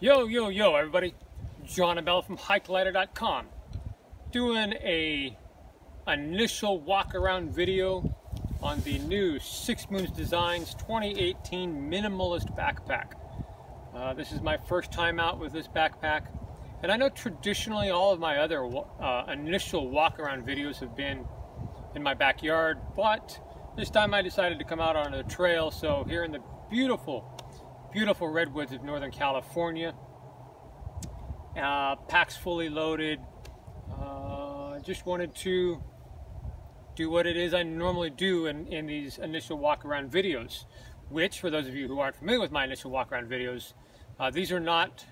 Yo, everybody. John Abell from HikeLighter.com. Doing a initial walk around video on the new Six Moon Designs 2018 Minimalist backpack. This is my first time out with this backpack. And I know traditionally all of my other initial walk around videos have been in my backyard, but this time I decided to come out on a trail. So here in the beautiful redwoods of Northern California, pack's fully loaded. Just wanted to do what it is I normally do in these initial walk around videos, which, for those of you who aren't familiar with my initial walk around videos, these are not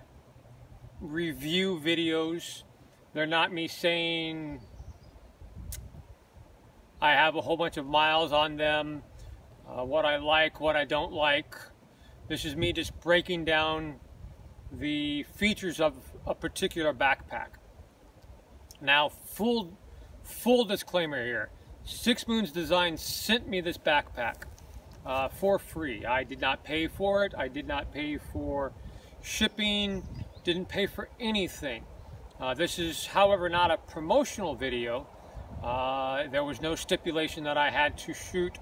review videos. They're not me saying I have a whole bunch of miles on them, what I like, what I don't like. This is me just breaking down the features of a particular backpack. Now, full disclaimer here. Six Moon Designs sent me this backpack for free. I did not pay for it. I did not pay for shipping. Didn't pay for anything. This is, however, not a promotional video. There was no stipulation that I had to shoot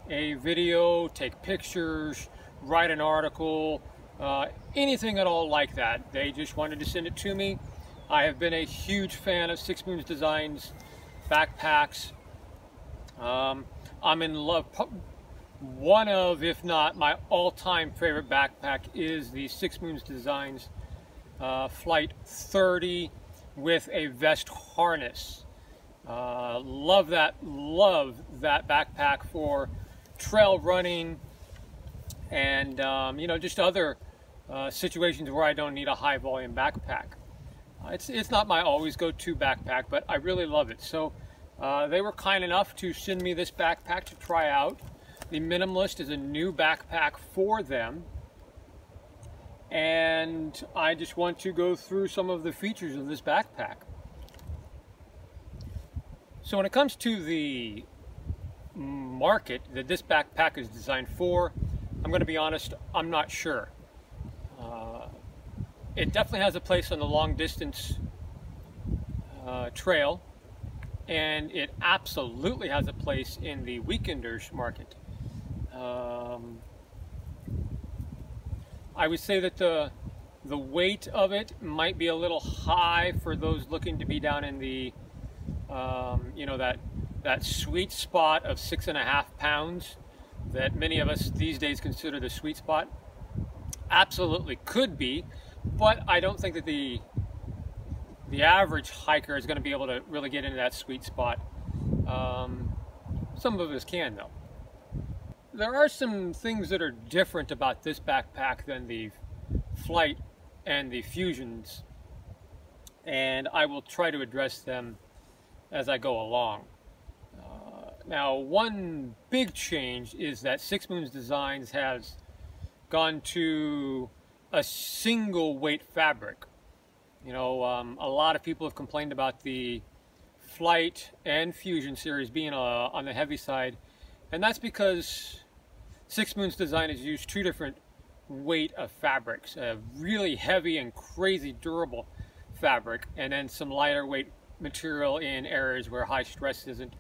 a video, take pictures, write an article, anything at all like that. They just wanted to send it to me. I have been a huge fan of Six Moon Designs backpacks. I'm in love. One of, if not my all-time favorite backpack, is the Six Moon Designs Flight 30 with a vest harness. Love that backpack for trail running and you know, just other situations where I don't need a high volume backpack. It's not my always go-to backpack, but I really love it. So they were kind enough to send me this backpack to try out. The Minimalist is a new backpack for them, and I just want to go through some of the features of this backpack. So when it comes to the market that this backpack is designed for, I'm going to be honest, I'm not sure. It definitely has a place on the long distance trail, and it absolutely has a place in the weekenders market. I would say that the weight of it might be a little high for those looking to be down in the you know, that sweet spot of 6.5 pounds that many of us these days consider the sweet spot. Absolutely could be, but I don't think that the average hiker is going to be able to really get into that sweet spot. Some of us can, though. There are some things that are different about this backpack than the Flight and the Fusions, and I will try to address them as I go along. Now, one big change is that Six Moon Designs has gone to a single weight fabric. You know, a lot of people have complained about the Flight and Fusion series being on the heavy side, and that's because Six Moon Design has used two different weight of fabrics, a really heavy and crazy durable fabric, and then some lighter weight material in areas where high stress isn't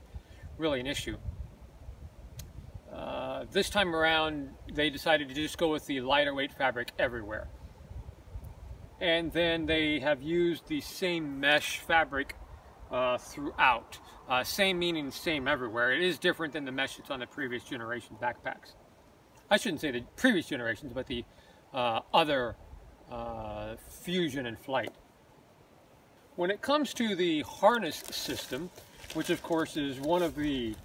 really an issue. This time around, they decided to just go with the lighter weight fabric everywhere. And then they have used the same mesh fabric throughout. Same meaning same everywhere. It is different than the mesh that's on the previous generation backpacks. I shouldn't say the previous generations, but the other Fusion and Flight. When it comes to the harness system, which of course is one of the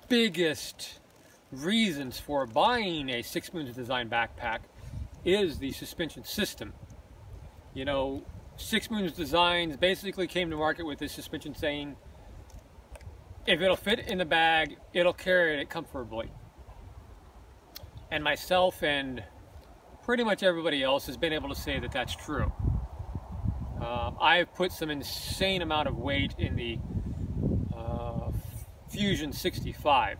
biggest reasons for buying a Six Moon Design backpack, is the suspension system. You know, Six Moon Designs basically came to market with this suspension saying, if it'll fit in the bag, it'll carry it comfortably. And myself and pretty much everybody else has been able to say that that's true. I've put some insane amount of weight in the Fusion 65,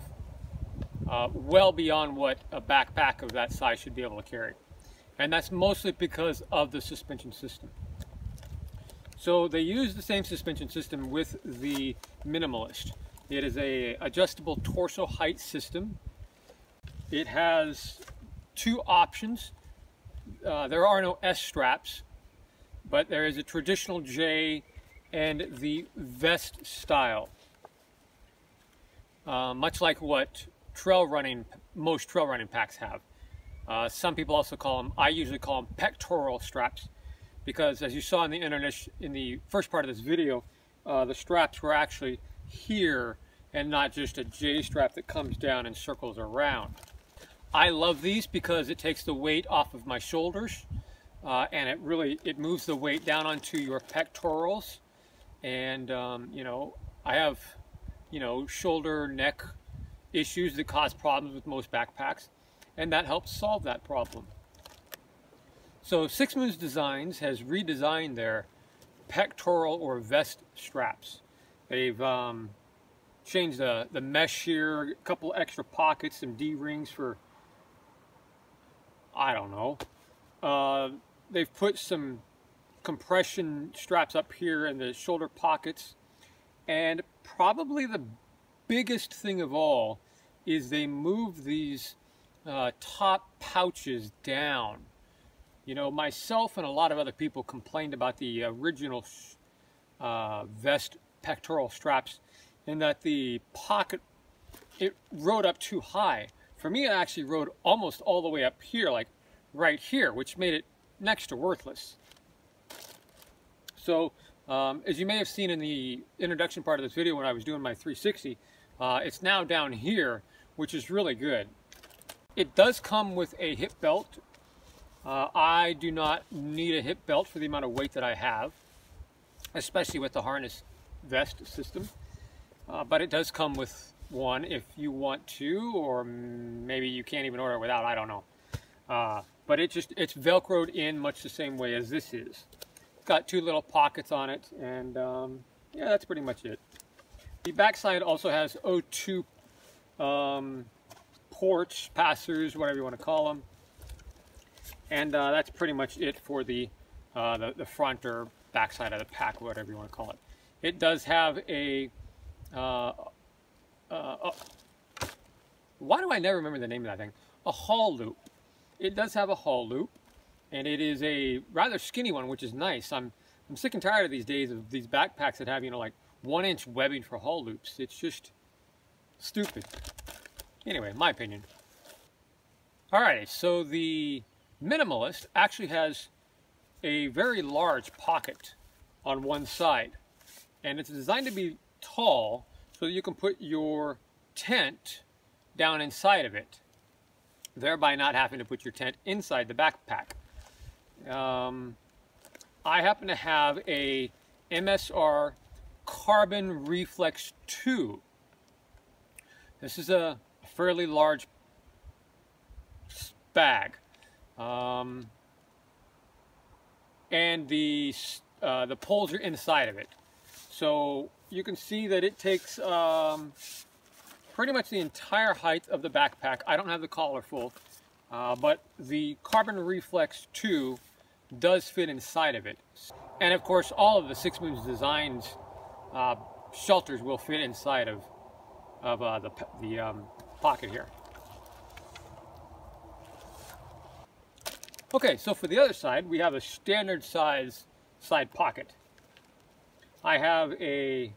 well beyond what a backpack of that size should be able to carry. and that's mostly because of the suspension system. So they use the same suspension system with the Minimalist. It is a adjustable torso height system. It has two options. There are no S straps, but there is a traditional J and the vest style. Much like what most trail running packs have. Some people also call them, I usually call them pectoral straps, because as you saw in the first part of this video, the straps were actually here and not just a J strap that comes down and circles around. I love these because it takes the weight off of my shoulders, and it moves the weight down onto your pectorals. And you know, I have shoulder, neck issues that cause problems with most backpacks, and that helps solve that problem. So Six Moon Designs has redesigned their pectoral or vest straps. They've changed the mesh here, a couple extra pockets, some D-rings for, I don't know. They've put some compression straps up here in the shoulder pockets, and probably the biggest thing of all is they move these top pouches down. You know, myself and a lot of other people complained about the original vest pectoral straps, in that the pocket, it rode up too high. For me, it actually rode almost all the way up here, like right here, which made it next to worthless. So, as you may have seen in the introduction part of this video when I was doing my 360, it's now down here, which is really good. It does come with a hip belt. I do not need a hip belt for the amount of weight that I have, especially with the harness vest system. But it does come with one if you want to, or maybe you can't even order it without, I don't know. But it's Velcroed in much the same way as this is. It's got two little pockets on it, and yeah, that's pretty much it. The backside also has O2 ports, passers, whatever you want to call them. And that's pretty much it for the front or backside of the pack, whatever you want to call it. It does have a why do I never remember the name of that thing? A haul loop. It does have a haul loop, and it is a rather skinny one, which is nice. I'm sick and tired of these days of these backpacks that have, you know, like 1-inch webbing for haul loops. It's just stupid. Anyway, my opinion. Alrighty, so the Minimalist actually has a very large pocket on one side, and it's designed to be tall so that you can put your tent down inside of it, thereby not having to put your tent inside the backpack. I happen to have a MSR Carbon Reflex 2. This is a fairly large bag, and the poles are inside of it, so you can see that it takes pretty much the entire height of the backpack. I don't have the collar full, but the Carbon Reflex 2 does fit inside of it, and of course all of the Six Moon Designs shelters will fit inside of the pocket here. Okay, so for the other side, we have a standard size side pocket. I have a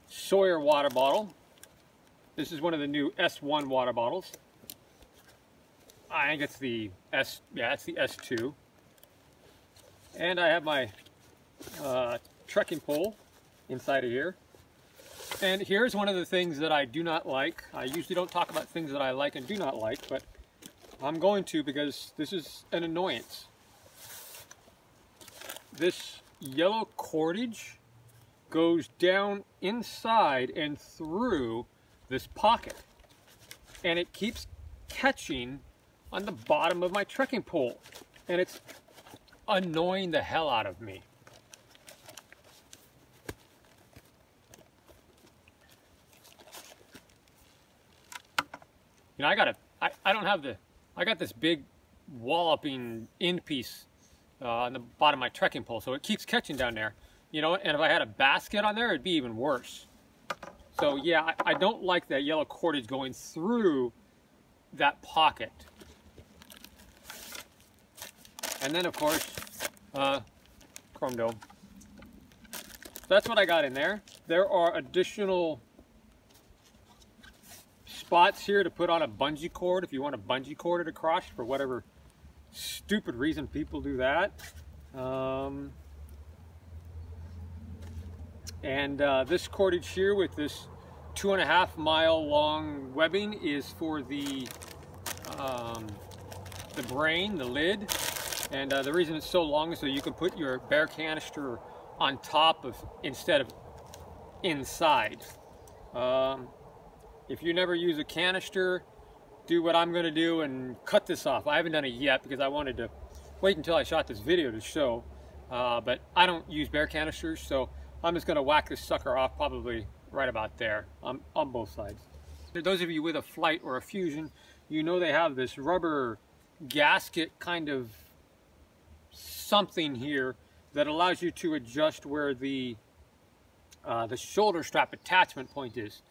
Sawyer water bottle. This is one of the new S1 water bottles. I think it's the it's the S2. And I have my trekking pole inside of here. And here's one of the things that I do not like. I usually don't talk about things that I like and do not like, but I'm going to, because this is an annoyance. This yellow cordage goes down inside and through this pocket, and it keeps catching on the bottom of my trekking pole, and it's annoying the hell out of me. You know, I got this big walloping end piece on the bottom of my trekking pole, so it keeps catching down there. You know, and if I had a basket on there, it'd be even worse. So yeah, I don't like that yellow cordage going through that pocket. And then of course, chrome dome. So that's what I got in there. There are additional spots here to put on a bungee cord if you want to bungee cord it across for whatever stupid reason people do that. This cordage here with this 2.5 mile long webbing is for the brain, the lid. And the reason it's so long is so you can put your bear canister on top of instead of inside. If you never use a canister, do what I'm going to do and cut this off. I haven't done it yet because I wanted to wait until I shot this video to show. But I don't use bear canisters, so I'm just going to whack this sucker off probably right about there on both sides. For those of you with a Flight or a Fusion, you know they have this rubber gasket kind of something here that allows you to adjust where the shoulder strap attachment point is.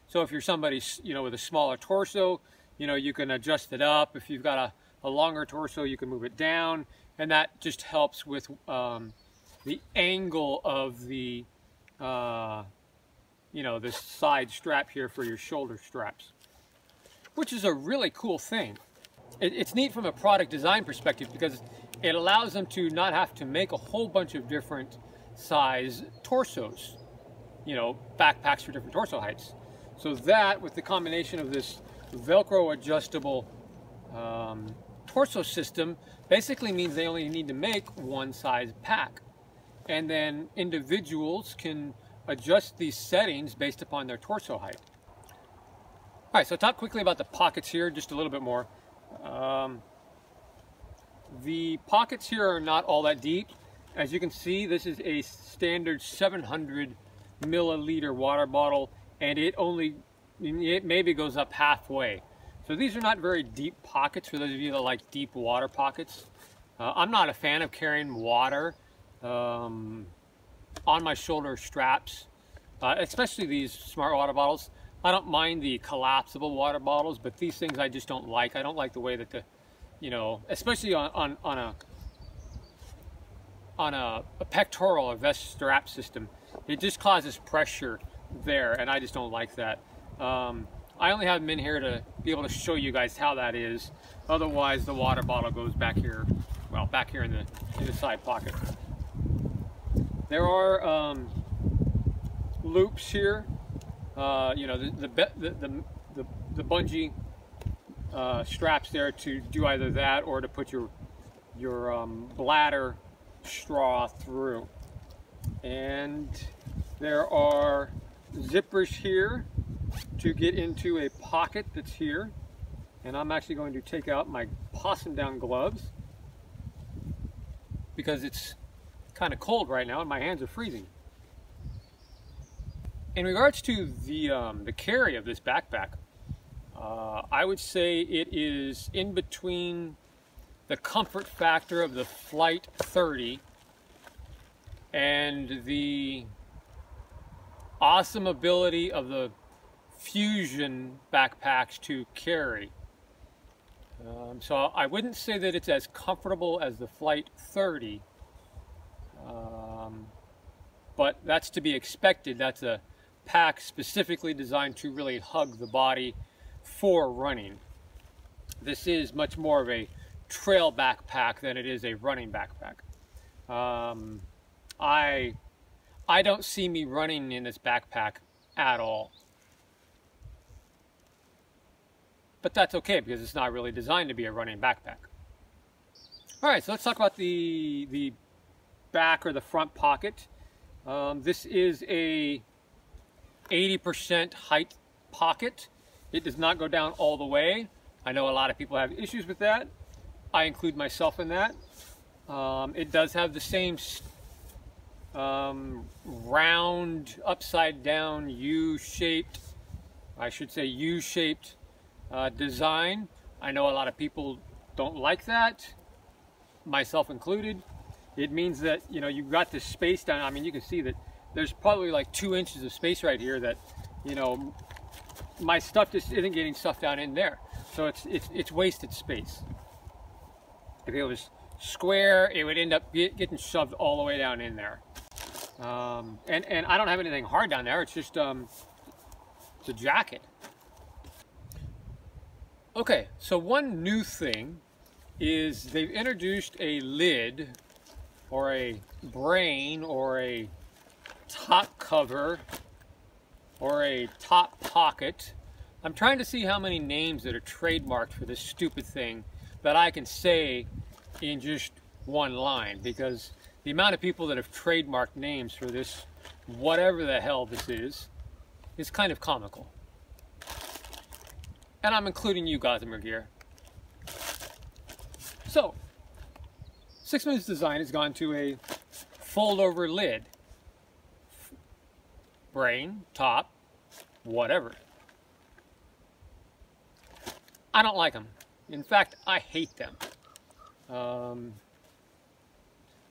So if you're somebody, you know, with a smaller torso, you know, you can adjust it up. If you've got a longer torso, you can move it down, and that just helps with the angle of the you know, this side strap here for your shoulder straps, which is a really cool thing. It's neat from a product design perspective because it allows them to not have to make a whole bunch of different size torsos, you know, backpacks for different torso heights. So that, with the combination of this Velcro adjustable torso system, basically means they only need to make one size pack. And then individuals can adjust these settings based upon their torso height. All right, so talk quickly about the pockets here, just a little bit more. The pockets here are not all that deep. As you can see, this is a standard 700 milliliter water bottle, and it maybe goes up halfway. So these are not very deep pockets for those of you that like deep water pockets. I'm not a fan of carrying water on my shoulder straps, especially these smart water bottles. I don't mind the collapsible water bottles, but these things I just don't like. I don't like the way that the, you know, especially on a pectoral or vest strap system, it just causes pressure there, and I just don't like that. I only have them in here to be able to show you guys how that is. Otherwise, the water bottle goes back here, well, back here in the side pocket. There are loops here. You know, the bungee straps there to do either that or to put your bladder straw through. And there are zippers here to get into a pocket that's here. And I'm actually going to take out my possum down gloves because it's kind of cold right now and my hands are freezing. In regards to the carry of this backpack, I would say it is in between the comfort factor of the Flight 30 and the awesome ability of the Fusion backpacks to carry. So I wouldn't say that it's as comfortable as the Flight 30, but that's to be expected. That's a pack specifically designed to really hug the body for running. This is much more of a trail backpack than it is a running backpack. I don't see me running in this backpack at all. But that's okay because it's not really designed to be a running backpack. All right, so let's talk about the back or the front pocket. This is a 80% height pocket. It does not go down all the way. I know a lot of people have issues with that. I include myself in that. It does have the same round, upside down, U-shaped, I should say U-shaped design. I know a lot of people don't like that, myself included. It means that, you know, you've got this space down. I mean, you can see that there's probably like 2 inches of space right here that, you know, my stuff just isn't getting stuff down in there. So it's wasted space. If it was square, it would end up getting shoved all the way down in there. And I don't have anything hard down there. It's just it's a jacket. Okay, so one new thing is they've introduced a lid or a brain or a top cover or a top pocket. I'm trying to see how many names that are trademarked for this stupid thing that I can say in just one line, because the amount of people that have trademarked names for this, whatever the hell this is kind of comical. And I'm including you, Gossamer Gear. So, Six Moon Design has gone to a fold-over lid. Brain, top, whatever. I don't like them. In fact, I hate them.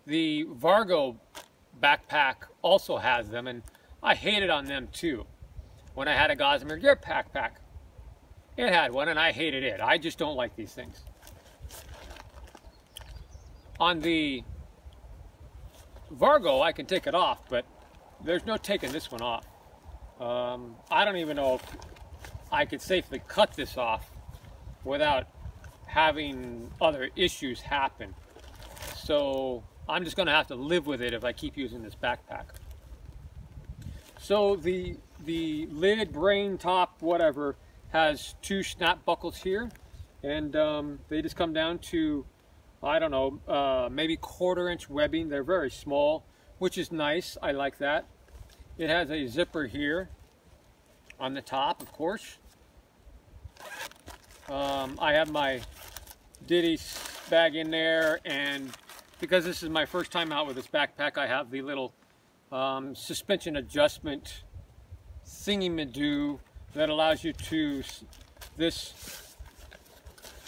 The Vargo backpack also has them, and I hated on them too. When I had a Gossamer Gear backpack, it had one, and I hated it. I just don't like these things. On the Vargo, I can take it off, but there's no taking this one off. I don't even know if I could safely cut this off without having other issues happen. So I'm just going to have to live with it if I keep using this backpack. So the lid, brain, top, whatever, has 2 snap buckles here, and they just come down to, I don't know, maybe 1/4-inch webbing. They're very small, which is nice. I like that. It has a zipper here on the top, of course. I have my Diddy bag in there, and because this is my first time out with this backpack, I have the little suspension adjustment thingy-ma-doo that allows you to, this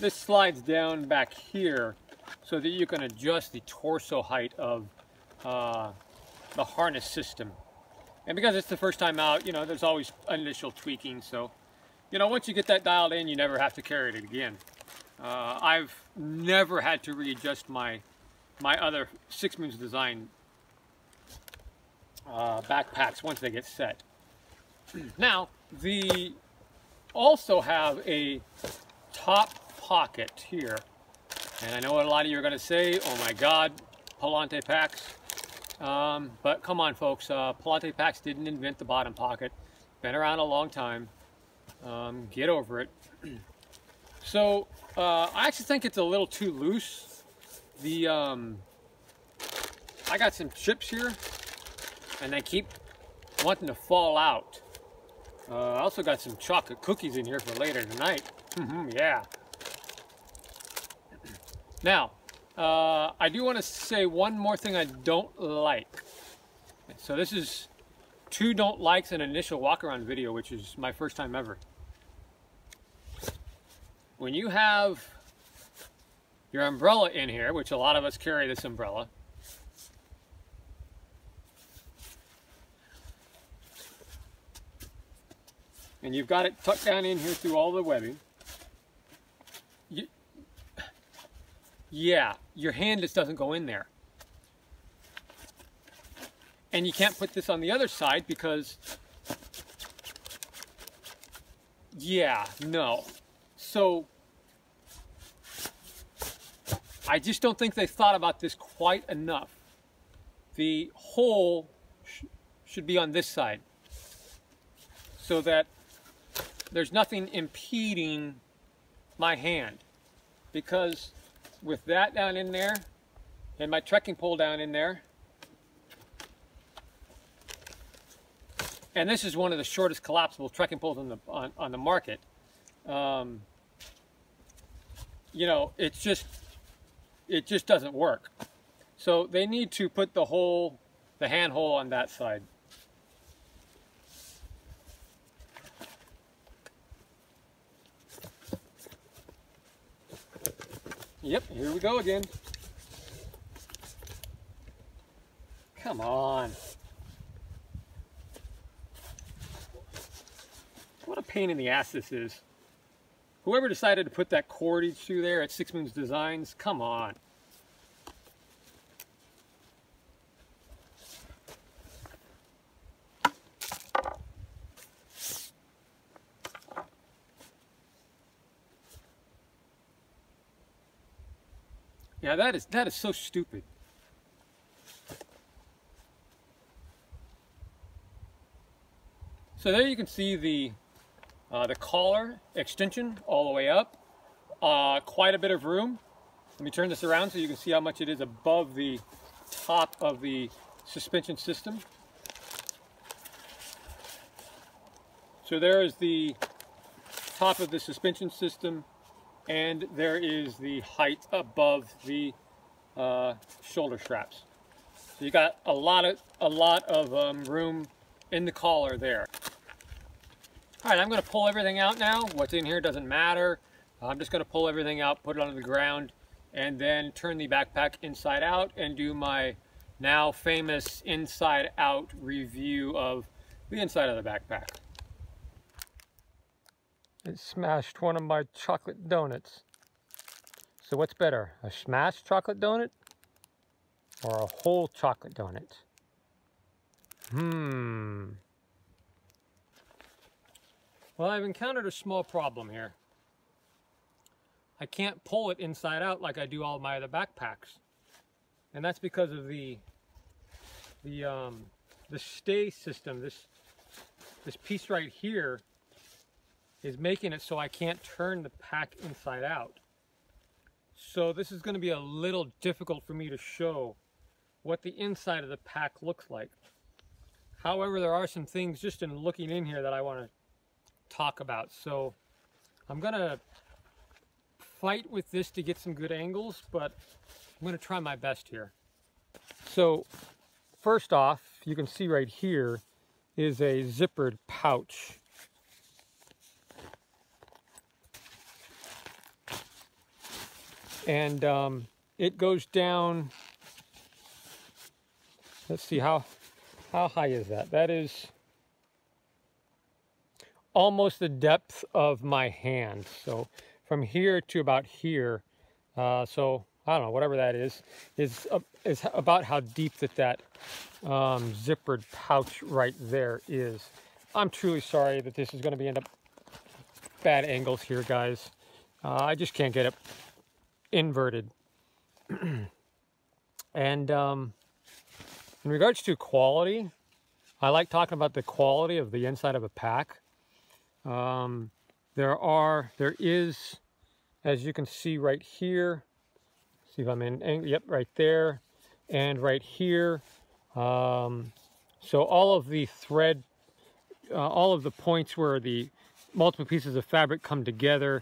slides down back here so that you can adjust the torso height of the harness system. And because it's the first time out, you know, there's always initial tweaking. So, you know, once you get that dialed in, you never have to carry it again. I've never had to readjust my other Six Moon Design backpacks once they get set. Now, they also have a top pocket here. And I know what a lot of you are going to say, oh my God, Palante packs. But come on, folks, Palante packs didn't invent the bottom pocket. Been around a long time. Get over it. So, I actually think it's a little too loose. I got some chips here, and they keep wanting to fall out. I also got some chocolate cookies in here for later tonight. Yeah. Now, I do want to say one more thing I don't like. So this is 2 don't likes in an initial walk around video, which is my first time ever. When you have your umbrella in here, which a lot of us carry this umbrella, and you've got it tucked down in here through all the webbing, yeah, your hand just doesn't go in there. And you can't put this on the other side because, yeah, no. So, I just don't think they thought about this quite enough. The hole should be on this side so that there's nothing impeding my hand, because with that down in there and my trekking pole down in there, and this is one of the shortest collapsible trekking poles on the market, you know, it just doesn't work. So they need to put the hand hole on that side. Yep, here we go again. Come on. What a pain in the ass this is. Whoever decided to put that cordage through there at Six Moon Designs, come on. Yeah, that is so stupid. So there you can see the collar extension all the way up. Quite a bit of room. Let me turn this around so you can see how much it is above the top of the suspension system. So there is the top of the suspension system, and there is the height above the shoulder straps. So you got a lot of room in the collar there. All right, I'm going to pull everything out now. What's in here doesn't matter. I'm just going to pull everything out, put it on the ground, and then turn the backpack inside out and do my now famous inside out review of the inside of the backpack. It smashed one of my chocolate donuts. So what's better, a smashed chocolate donut or a whole chocolate donut? Well, I've encountered a small problem here. I can't pull it inside out like I do all my other backpacks. And that's because of the stay system. This piece right here is making it so I can't turn the pack inside out. So this is going to be a little difficult for me to show what the inside of the pack looks like. However, there are some things just in looking in here that I want to talk about. So I'm going to fight with this to get some good angles, but I'm going to try my best here. So first off, you can see right here is a zippered pouch. And it goes down, let's see, how high is that? That is almost the depth of my hand. So from here to about here, so I don't know, whatever that is about how deep that zippered pouch right there is. I'm truly sorry that this is going to end up bad angles here, guys. I just can't get it inverted. And in regards to quality, I like talking about the quality of the inside of a pack. There is, as you can see right here, see if I'm in, yep, right there, and right here. So all of the thread, all of the points where the multiple pieces of fabric come together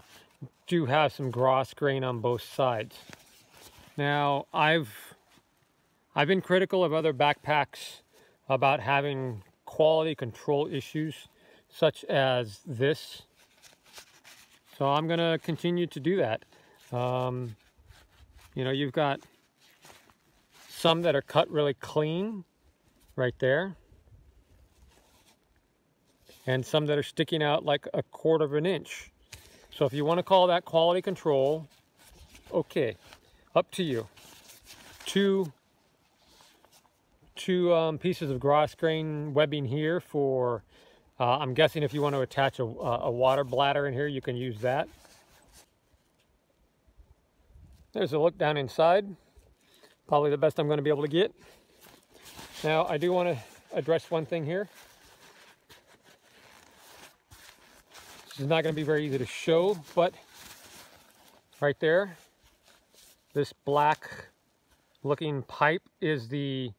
do have some gross grain on both sides. Now, I've been critical of other backpacks about having quality control issues such as this. So I'm going to continue to do that. You know, you've got some that are cut really clean right there, and some that are sticking out like 1/4 of an inch. So if you want to call that quality control, okay, up to you. Two pieces of gross grain webbing here for, I'm guessing if you want to attach a water bladder in here, you can use that. There's a look down inside. Probably the best I'm going to be able to get. Now, I do want to address one thing here. This is not going to be very easy to show, but right there, this black looking pipe is the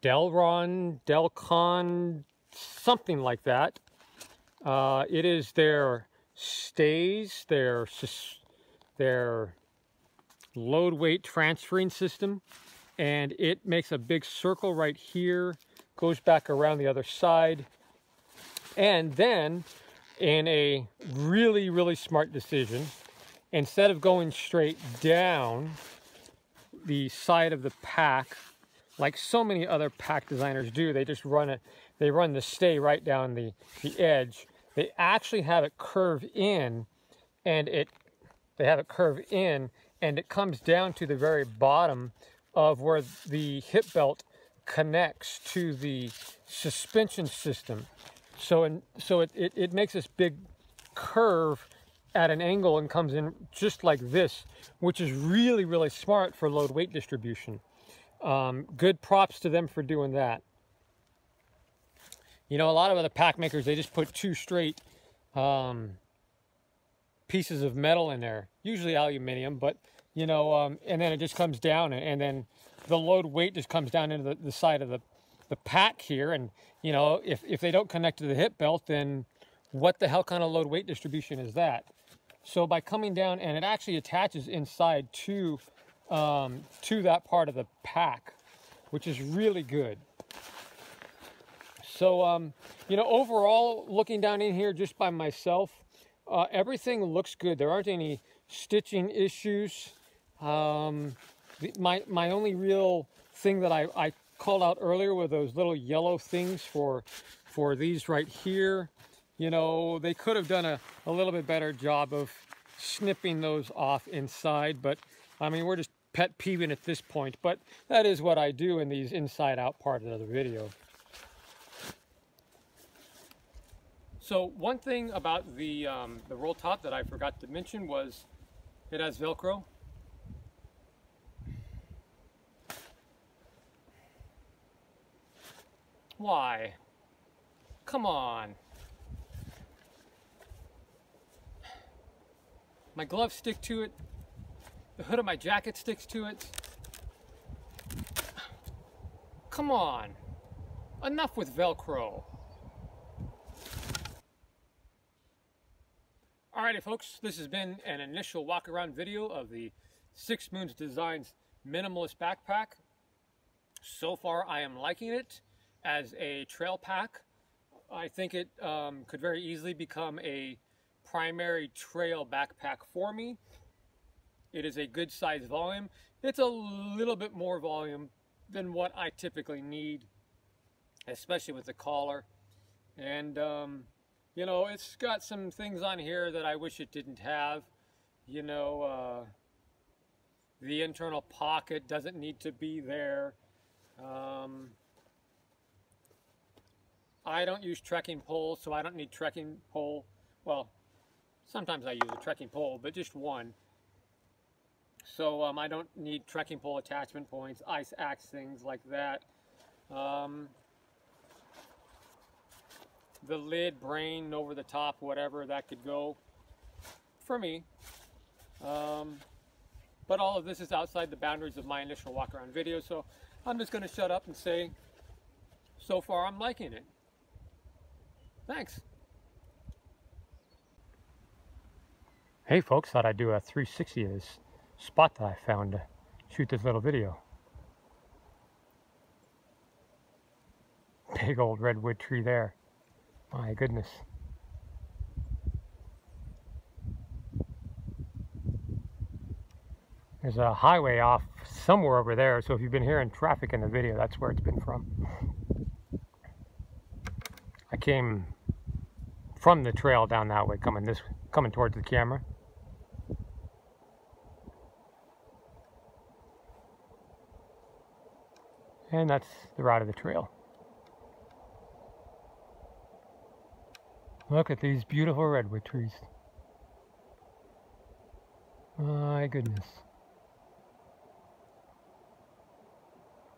Delcon, something like that. It is their stays, their load weight transferring system, and it makes a big circle right here, goes back around the other side, and then in a really, really smart decision, instead of going straight down the side of the pack, like so many other pack designers do, they just run it, they run the stay right down the edge. They actually have it curve in, and it comes down to the very bottom of where the hip belt connects to the suspension system. So it makes this big curve at an angle and comes in just like this, which is really, really smart for load weight distribution. Good props to them for doing that. You know, a lot of other pack makers, they just put two straight pieces of metal in there, usually aluminum, but you know, and then it just comes down, and then the load weight just comes down into the side of the pack here. And you know, if they don't connect to the hip belt, then what the hell kind of load weight distribution is that? So by coming down, and it actually attaches inside to that part of the pack, which is really good. So you know, overall, looking down in here just by myself, everything looks good. There aren't any stitching issues. My only real thing that I called out earlier were those little yellow things for these right here. You know, they could have done a little bit better job of snipping those off inside, but I mean, we're just pet peeving at this point, but that is what I do in these inside out part of the video. So one thing about the roll top that I forgot to mention was it has Velcro. Why? Come on. My gloves stick to it. The hood of my jacket sticks to it. Come on. Enough with Velcro. Alrighty folks, this has been an initial walk around video of the Six Moon Designs Minimalist backpack. So far I am liking it as a trail pack. I think it could very easily become a primary trail backpack for me. It is a good size volume. It's a little bit more volume than what I typically need, especially with the collar. And you know, it's got some things on here that I wish it didn't have. You know, the internal pocket doesn't need to be there. I don't use trekking poles, so I don't need trekking pole. Well, sometimes I use a trekking pole, but just one. So I don't need trekking pole attachment points, ice axe, things like that. The lid, brain, over the top, whatever, that could go for me. But all of this is outside the boundaries of my initial walk around video, so I'm just going to shut up and say, so far I'm liking it. Thanks. Hey folks, thought I'd do a 360 of this spot that I found to shoot this little video. Big old redwood tree there. My goodness. There's a highway off somewhere over there, so if you've been hearing traffic in the video, that's where it's been from. I came from the trail down that way, coming towards the camera. And that's the route of the trail. Look at these beautiful redwood trees. My goodness.